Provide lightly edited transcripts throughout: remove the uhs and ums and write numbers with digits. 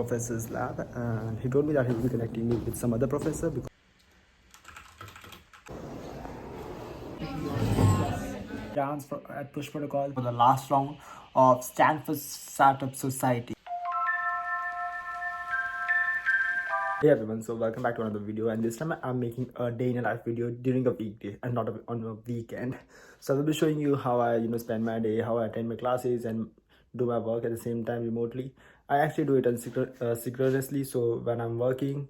professor's lab, and he told me that he will be connecting me with some other professor because rounds at push protocol for the last round of Stanford Startup Society. Hey everyone, so welcome back to another video, and this time I'm making a day in a life video during a weekday and not on a weekend. So I will be showing you how I spend my day, how I attend my classes and do my work at the same time remotely. I actually do it synchronously, so when I'm working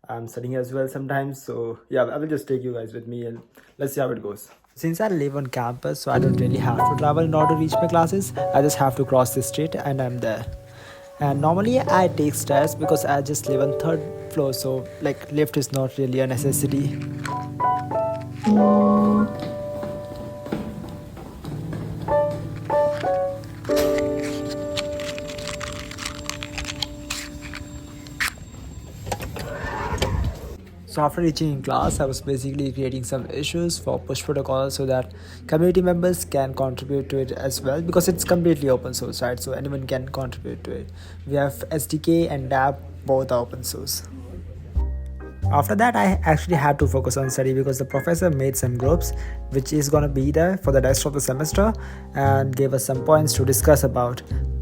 I'm studying as well sometimes. So yeah, I will just take you guys with me and let's see how it goes. Since I live on campus, so I don't really have to travel in order to reach my classes. I just have to cross the street and I'm there. And normally I take stairs because I just live on third floor, so like lift is not really a necessity. So after reaching in class, I was basically creating some issues for push protocol so that community members can contribute to it as well, because it's completely open source, right? So anyone can contribute to it. We have SDK and dApp, both are open source. After that, I actually had to focus on study because the professor made some groups which is gonna be there for the rest of the semester and gave us some points to discuss about.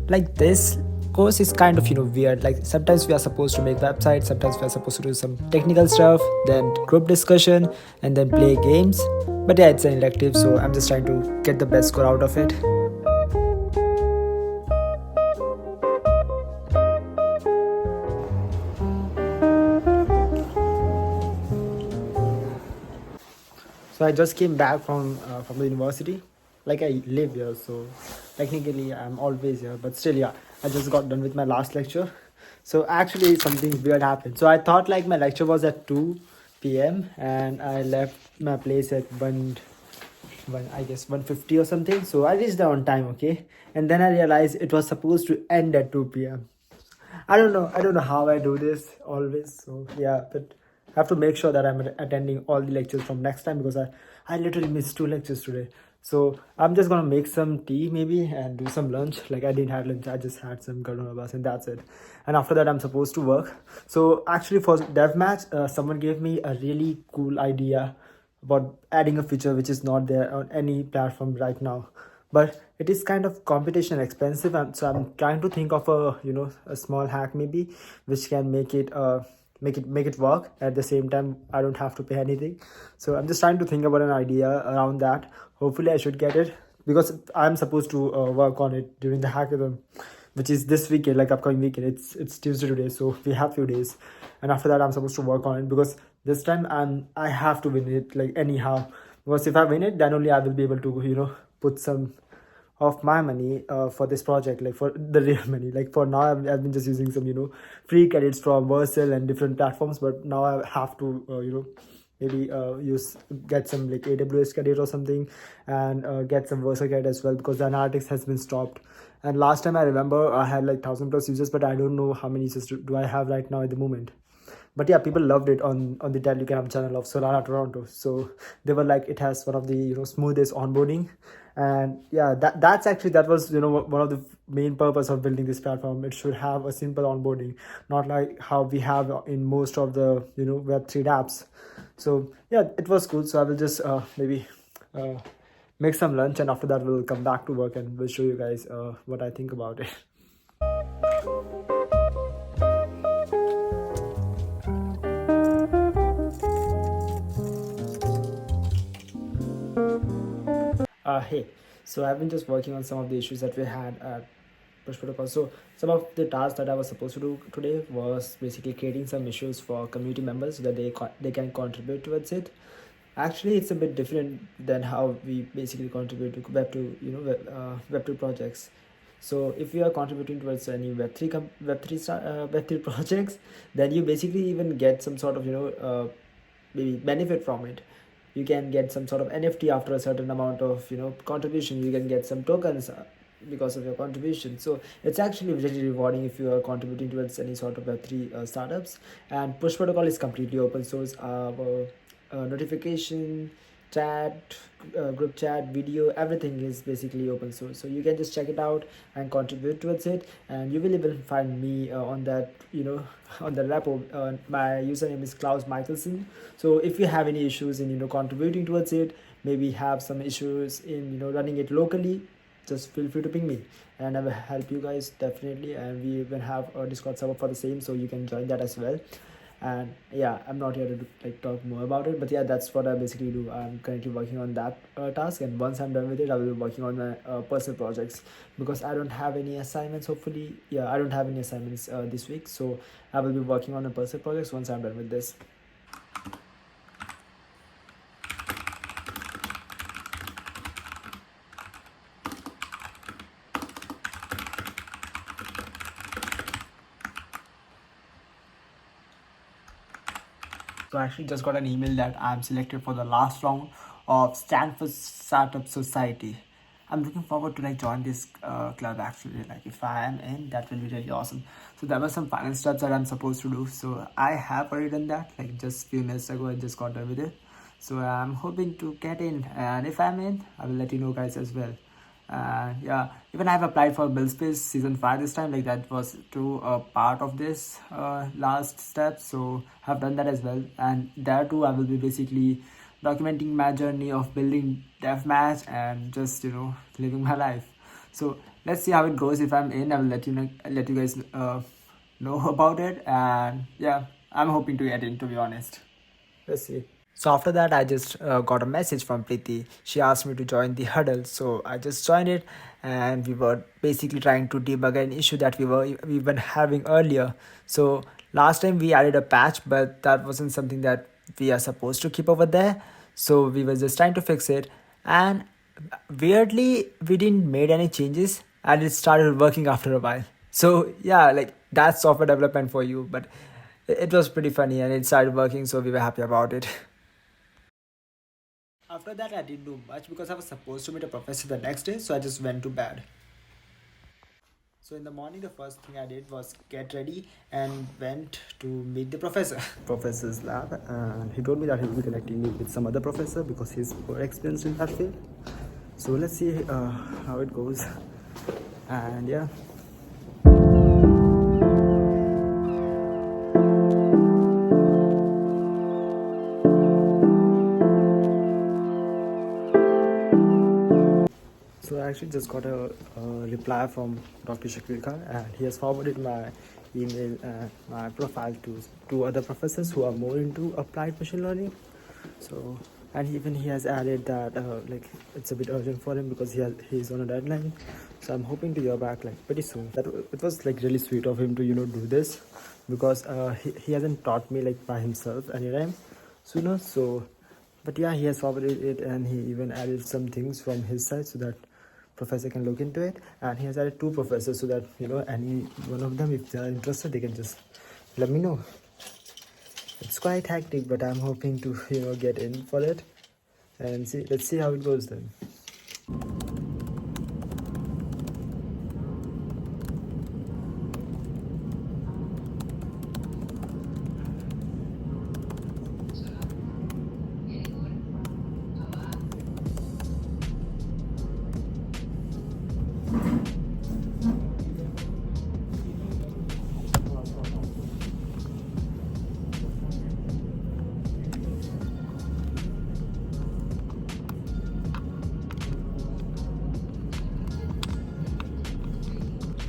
Like this course is kind of weird. Like sometimes we are supposed to make websites, sometimes we are supposed to do some technical stuff, then group discussion, and then play games. But yeah, it's an elective, so I'm just trying to get the best score out of it. So I just came back from the university. Like I live here, so technically I'm always here. But still, yeah, I just got done with my last lecture. So actually something weird happened. So I thought like my lecture was at 2 p.m. and I left my place at 150 or something. So I reached there on time, okay. And then I realized it was supposed to end at 2 p.m. I don't know how I do this always. So yeah, but I have to make sure that I'm attending all the lectures from next time, because I literally missed 2 lectures today. So I'm just gonna make some tea maybe and do some lunch. Like I didn't have lunch, I just had some granola bars and that's it. And after that I'm supposed to work. So actually for devmatch, someone gave me a really cool idea about adding a feature which is not there on any platform right now, but it is kind of computational expensive, and so I'm trying to think of a small hack maybe which can make it work. At the same time I don't have to pay anything, so I'm just trying to think about an idea around that. Hopefully I should get it, because I'm supposed to work on it during the hackathon, which is this weekend, like upcoming weekend. It's Tuesday today, so we have few days, and after that I'm supposed to work on it, because this time I have to win it like anyhow, because if I win it then only I will be able to put some of my money for this project, like for the real money. Like for now I've been just using some free credits from Versal and different platforms, but now I have to maybe get some like AWS credit or something, and get some Versal credit as well, because the analytics has been stopped. And last time I remember I had like 1,000+ users, but I don't know how many users do I have right now at the moment. But yeah, people loved it on the Telegram channel of Solana Toronto. So they were like, it has one of the smoothest onboarding. And yeah, that was one of the main purpose of building this platform. It should have a simple onboarding, not like how we have in most of the Web3 apps. So yeah, it was cool. So I will just maybe make some lunch, and after that we'll come back to work and we'll show you guys what I think about it. Hey, so I've been just working on some of the issues that we had at push protocol. So some of the tasks that I was supposed to do today was basically creating some issues for community members so that they can contribute towards it. Actually, it's a bit different than how we basically contribute to Web2 projects. So if you are contributing towards any Web3 projects, then you basically even get some sort of maybe benefit from it. You can get some sort of NFT after a certain amount of contribution. You can get some tokens because of your contribution. So it's actually really rewarding if you are contributing towards any sort of Web3 startups. And push protocol is completely open source. Notification chat, group chat, video, everything is basically open source, so you can just check it out and contribute towards it, and you will even find me on that, on the repo. My username is Klaus Michelson. So if you have any issues in contributing towards it, maybe have some issues in running it locally, just feel free to ping me and I will help you guys definitely. And we even have a Discord server for the same, so you can join that as well. And yeah, I'm not here to talk more about it, but yeah, that's what I basically do. I'm currently working on that task, and once I'm done with it, I will be working on my personal projects, because I don't have any assignments. Hopefully, yeah, I don't have any assignments this week, so I will be working on my personal projects once I'm done with this. So I actually just got an email that I'm selected for the last round of Stanford Startup Society. I'm looking forward to join this club actually. If I am in, that will be really awesome. So there were some final steps that I'm supposed to do. So I have already done that. Just few minutes ago, I just got done with it. So I'm hoping to get in, and if I'm in, I will let you know guys as well. Yeah, even I've applied for Bill Space season 5 this time. That was to a part of this last step, so I've done that as well. And there too, I will be basically documenting my journey of building devmatch and just living my life. So let's see how it goes. If I'm in, I will let you guys know about it. And yeah, I'm hoping to get in, to be honest. Let's see. So after that, I just got a message from Preeti. She asked me to join the huddle, so I just joined it, and we were basically trying to debug an issue that we were having earlier. So last time we added a patch, but that wasn't something that we are supposed to keep over there. So we were just trying to fix it, and weirdly we didn't made any changes, and it started working after a while. So yeah, that's software development for you. But it was pretty funny, and it started working, so we were happy about it. After that, I didn't do much because I was supposed to meet a professor the next day, so I just went to bed. So in the morning, the first thing I did was get ready and went to meet the professor. Professor's lab, and he told me that he will be connecting me with some other professor because he's more experienced in that field. So let's see how it goes. And yeah. So I actually just got a reply from Dr. Shakir Khan, and he has forwarded my email and my profile to two other professors who are more into applied machine learning. So, and even he has added that it's a bit urgent for him because he's on a deadline. So I'm hoping to hear back pretty soon. That it was really sweet of him to do this, because he hasn't taught me by himself anytime sooner. So, but yeah, he has forwarded it, and he even added some things from his side so that professor can look into it. And he has added two professors so that any one of them, if they are interested, they can just let me know. It's quite hectic, but I'm hoping to get in for it, and let's see how it goes then.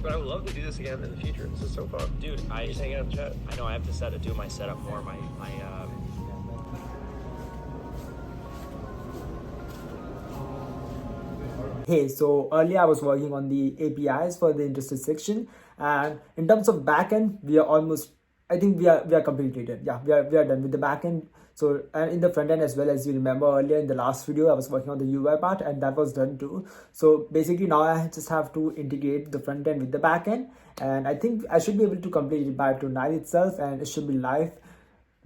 But I would love to do this again in the future. This is so fun. Dude, just hanging out in chat. I know I have to do my setup more. Hey, so earlier I was working on the APIs for the interested section, and in terms of backend, we are almost, I think we are completed. Yeah, we are done with the backend. So, and in the front end as well, as you remember earlier in the last video, I was working on the UI part, and that was done too. So basically now I just have to integrate the front end with the back end, and I think I should be able to complete it by tonight itself, and it should be live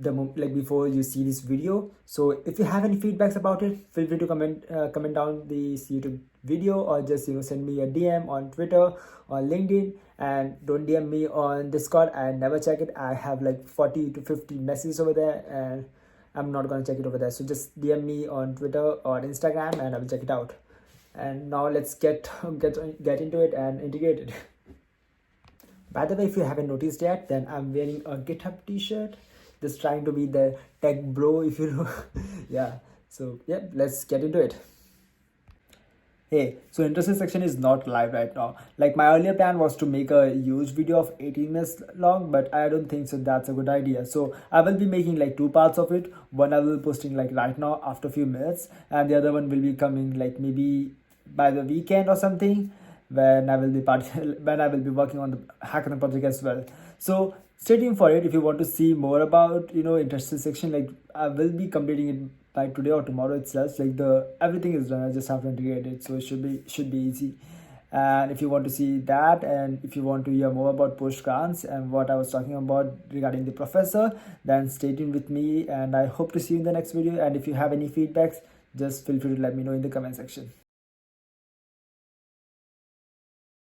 before you see this video. So if you have any feedbacks about it, feel free to comment down this YouTube video, or just send me a DM on Twitter or LinkedIn. And don't DM me on Discord. I never check it. I have 40 to 50 messages over there, and I'm not gonna check it over there. So just DM me on Twitter or Instagram and I will check it out. And now let's get into it and integrate it. By the way, if you haven't noticed yet, then I'm wearing a GitHub t-shirt, just trying to be the tech bro, if you know. Yeah, so yeah, let's get into it. Hey, so interesting section is not live right now. Like my earlier plan was to make a huge video of 18 minutes long, but I don't think so that's a good idea. So I will be making like two parts of it. One I will be posting like right now after a few minutes, and the other one will be coming like maybe by the weekend or something, when I will be when I will be working on the hackathon project as well. So stay tuned for it if you want to see more about interesting section. Like I will be completing it by today or tomorrow itself. Like the everything is done. I just have to integrate it, so it should be easy. And if you want to see that, and if you want to hear more about post grants and what I was talking about regarding the professor, then stay tuned with me. And I hope to see you in the next video. And if you have any feedbacks, just feel free to let me know in the comment section.